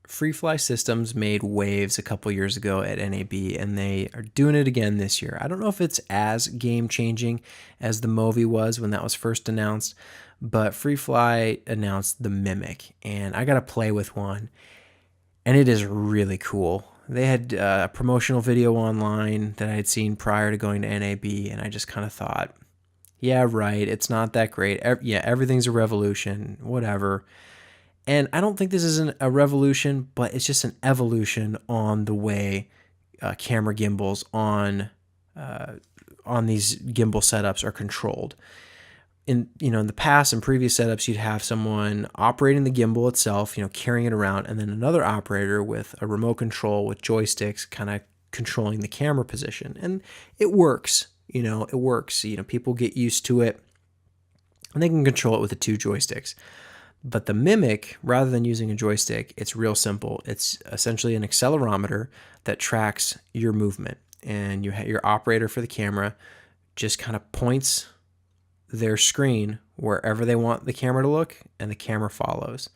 Freefly Systems made waves a couple years ago at NAB, and they are doing it again this year. I don't know if it's as game-changing as the Movi was when that was first announced, but Freefly announced the Mimic, and I got to play with one, and it is really cool. They had a promotional video online that I had seen prior to going to NAB, and I just kind of thought, yeah, right, it's not that great. Yeah, everything's a revolution, whatever. And I don't think this is a revolution, but it's just an evolution on the way camera gimbals on these gimbal setups are controlled. In the past and previous setups, you'd have someone operating the gimbal itself, carrying it around, and then another operator with a remote control with joysticks, kind of controlling the camera position. And it works. It works. People get used to it, and they can control it with the two joysticks. But the Mimic, rather than using a joystick, it's real simple. It's essentially an accelerometer that tracks your movement. And your operator for the camera just kind of points their screen wherever they want the camera to look, and the camera follows.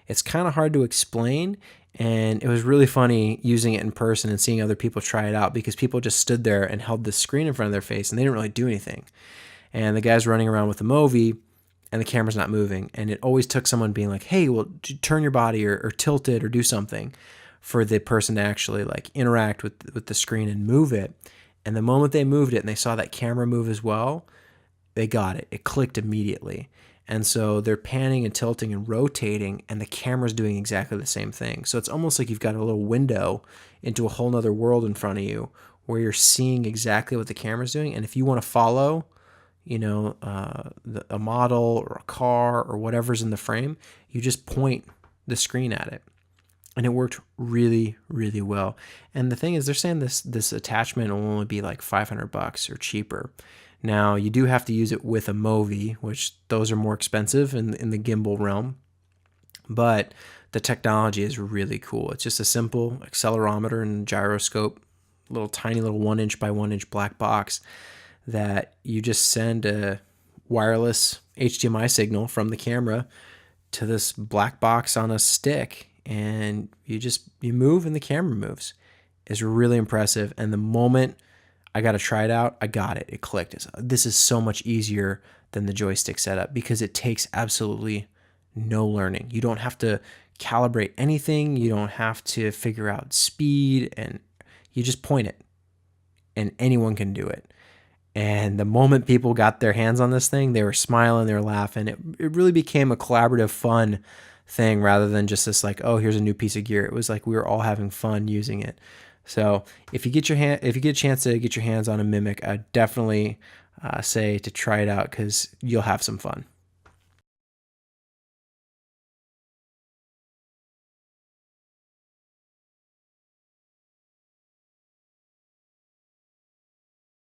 It's kind of hard to explain, and it was really funny using it in person and seeing other people try it out, because people just stood there and held the screen in front of their face, and they didn't really do anything. And the guy's running around with the Movi, and the camera's not moving. And it always took someone being like, hey, well, turn your body or tilt it or do something for the person to actually like interact with the screen and move it. And the moment they moved it and they saw that camera move as well, they got it. It clicked immediately. And so they're panning and tilting and rotating, and the camera's doing exactly the same thing. So it's almost like you've got a little window into a whole nother world in front of you where you're seeing exactly what the camera's doing. And if you want to follow a model or a car or whatever's in the frame, you just point the screen at it. And it worked really, really well. And the thing is, they're saying this attachment will only be like $500 or cheaper. Now, you do have to use it with a Movi, which those are more expensive in the gimbal realm. But the technology is really cool. It's just a simple accelerometer and gyroscope, tiny little 1" by 1" black box that you just send a wireless HDMI signal from the camera to this black box on a stick, and you move and the camera moves. It's really impressive. And the moment I got to try it out, I got it. It clicked. This is so much easier than the joystick setup, because it takes absolutely no learning. You don't have to calibrate anything. You don't have to figure out speed, and you just point it, and anyone can do it. And the moment people got their hands on this thing, they were smiling, they were laughing. It really became a collaborative, fun thing rather than just this like, oh, here's a new piece of gear. It was like we were all having fun using it. So if you get a chance to get your hands on a Mimic, I definitely say to try it out, because you'll have some fun.